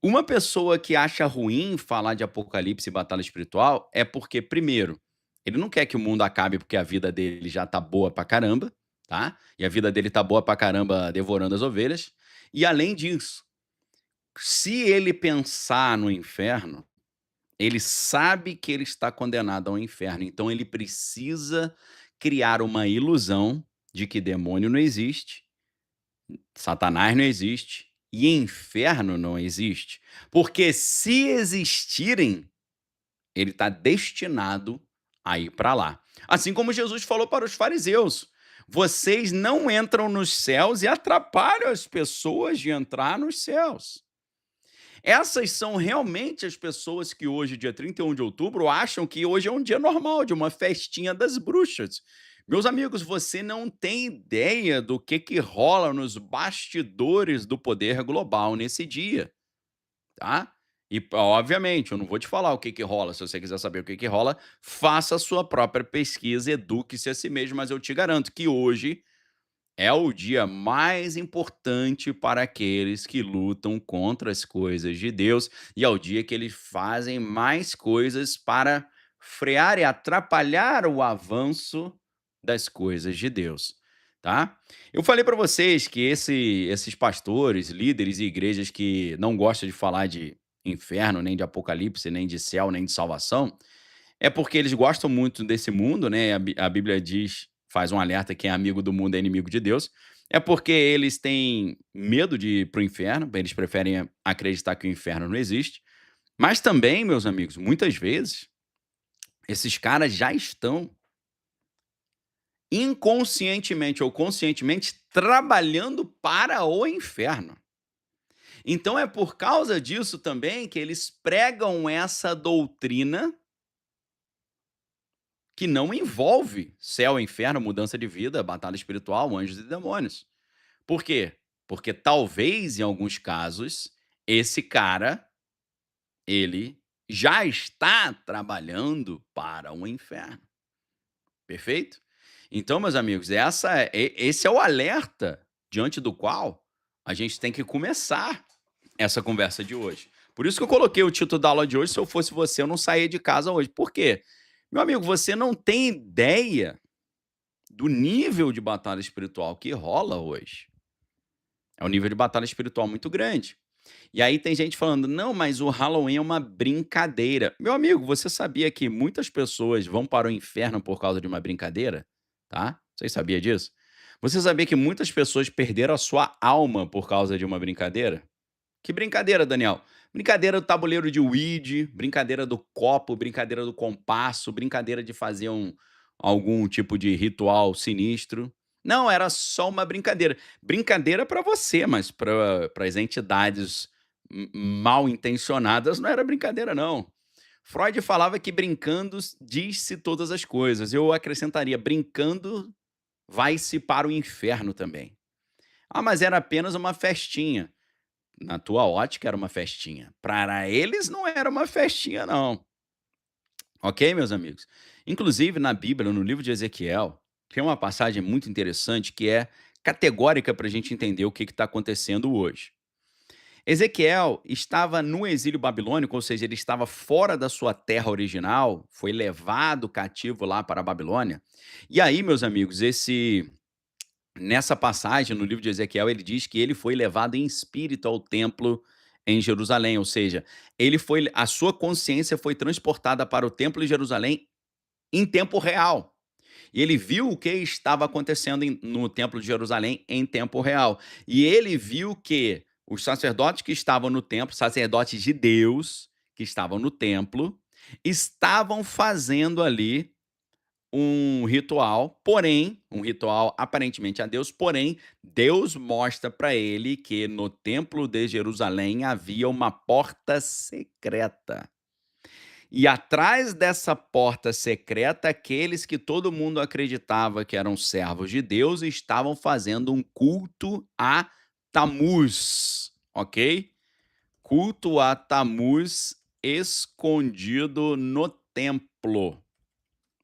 Uma pessoa que acha ruim falar de apocalipse e batalha espiritual é porque, primeiro, ele não quer que o mundo acabe porque a vida dele já tá boa pra caramba, tá? E a vida dele tá boa pra caramba devorando as ovelhas. E além disso, se ele pensar no inferno, ele sabe que ele está condenado ao inferno, então ele precisa criar uma ilusão de que demônio não existe, Satanás não existe e inferno não existe, porque se existirem, ele está destinado a ir para lá. Assim como Jesus falou para os fariseus: vocês não entram nos céus e atrapalham as pessoas de entrar nos céus. Essas são realmente as pessoas que hoje, dia 31 de outubro, acham que hoje é um dia normal, de uma festinha das bruxas. Meus amigos, você não tem ideia do que rola nos bastidores do poder global nesse dia, tá? E, obviamente, eu não vou te falar o que rola. Se você quiser saber o que rola, faça a sua própria pesquisa, eduque-se a si mesmo, mas eu te garanto que hoje é o dia mais importante para aqueles que lutam contra as coisas de Deus e é o dia que eles fazem mais coisas para frear e atrapalhar o avanço das coisas de Deus, tá? Eu falei para vocês que esses pastores, líderes e igrejas que não gostam de falar de inferno, nem de apocalipse, nem de céu, nem de salvação, é porque eles gostam muito desse mundo, né, a Bíblia diz, faz um alerta: "Quem é amigo do mundo é inimigo de Deus". É porque eles têm medo de ir para o inferno, eles preferem acreditar que o inferno não existe. Mas também, meus amigos, muitas vezes, esses caras já estão inconscientemente ou conscientemente trabalhando para o inferno. Então é por causa disso também que eles pregam essa doutrina que não envolve céu, inferno, mudança de vida, batalha espiritual, anjos e demônios. Por quê? Porque talvez, em alguns casos, esse cara, ele já está trabalhando para o inferno. Perfeito? Então, meus amigos, esse é o alerta diante do qual a gente tem que começar essa conversa de hoje. Por isso que eu coloquei o título da aula de hoje: "Se eu fosse você, eu não saía de casa hoje". Por quê? Meu amigo, você não tem ideia do nível de batalha espiritual que rola hoje. É um nível de batalha espiritual muito grande. E aí tem gente falando: "Não, mas o Halloween é uma brincadeira". Meu amigo, você sabia que muitas pessoas vão para o inferno por causa de uma brincadeira? Tá? Você sabia disso? Você sabia que muitas pessoas perderam a sua alma por causa de uma brincadeira? Que brincadeira, Daniel? Brincadeira do tabuleiro de Ouija, brincadeira do copo, brincadeira do compasso, brincadeira de fazer algum tipo de ritual sinistro. Não, era só uma brincadeira. Brincadeira para você, mas para as entidades mal intencionadas não era brincadeira, não. Freud falava que brincando diz-se todas as coisas. Eu acrescentaria: brincando vai-se para o inferno também. Ah, mas era apenas uma festinha. Na tua ótica era uma festinha. Para eles não era uma festinha não. Ok, meus amigos? Inclusive na Bíblia, no livro de Ezequiel, tem uma passagem muito interessante que é categórica para a gente entender o que está acontecendo hoje. Ezequiel estava no exílio babilônico, ou seja, ele estava fora da sua terra original, foi levado cativo lá para a Babilônia. E aí, meus amigos, nessa passagem, no livro de Ezequiel, ele diz que ele foi levado em espírito ao templo em Jerusalém, ou seja, a sua consciência foi transportada para o templo de Jerusalém em tempo real. E ele viu o que estava acontecendo no templo de Jerusalém em tempo real. E ele viu que os sacerdotes que estavam no templo, sacerdotes de Deus que estavam no templo, estavam fazendo ali um ritual, porém, um ritual aparentemente a Deus, porém, Deus mostra para ele que no templo de Jerusalém havia uma porta secreta. E atrás dessa porta secreta, aqueles que todo mundo acreditava que eram servos de Deus estavam fazendo um culto a Tamuz, ok? Culto a Tamuz escondido no templo,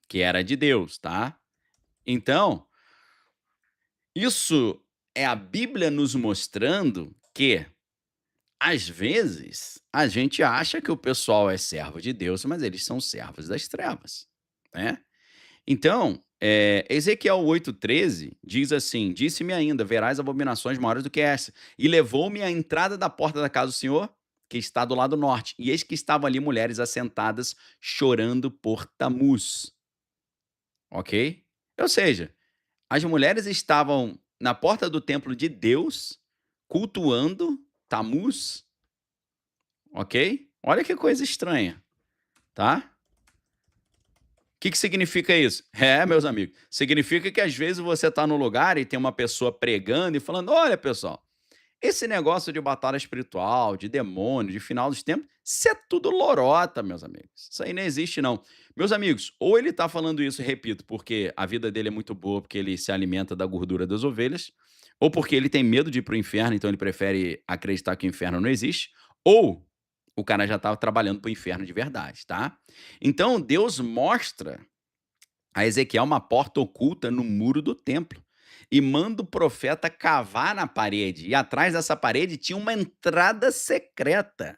que era de Deus, tá? Então, isso é a Bíblia nos mostrando que às vezes, a gente acha que o pessoal é servo de Deus, mas eles são servos das trevas, né. Então, Ezequiel 8,13 diz assim: "Disse-me ainda: verás abominações maiores do que essa. E levou-me à entrada da porta da casa do Senhor, que está do lado norte, e eis que estavam ali mulheres assentadas, chorando por Tamuz", ok? Ou seja, as mulheres estavam na porta do templo de Deus, cultuando Tamuz, ok? Olha que coisa estranha, tá? Que significa isso? É, meus amigos, significa que às vezes você está no lugar e tem uma pessoa pregando e falando: "Olha, pessoal, esse negócio de batalha espiritual, de demônio, de final dos tempos, isso é tudo lorota, meus amigos. Isso aí não existe não". Meus amigos, ou ele está falando isso, repito, porque a vida dele é muito boa, porque ele se alimenta da gordura das ovelhas, ou porque ele tem medo de ir para o inferno, então ele prefere acreditar que o inferno não existe, ou o cara já estava trabalhando para o inferno de verdade, tá? Então Deus mostra a Ezequiel uma porta oculta no muro do templo e manda o profeta cavar na parede. E atrás dessa parede tinha uma entrada secreta.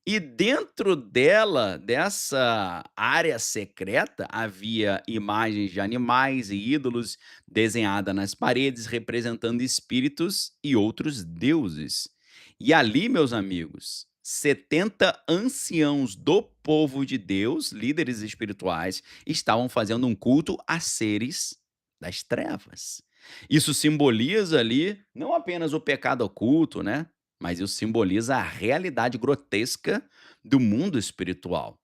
E dentro dela, dessa área secreta, havia imagens de animais e ídolos desenhadas nas paredes, representando espíritos e outros deuses. E ali, meus amigos, 70 anciãos do povo de Deus, líderes espirituais, estavam fazendo um culto a seres das trevas. Isso simboliza ali não apenas o pecado oculto, né? Mas isso simboliza a realidade grotesca do mundo espiritual.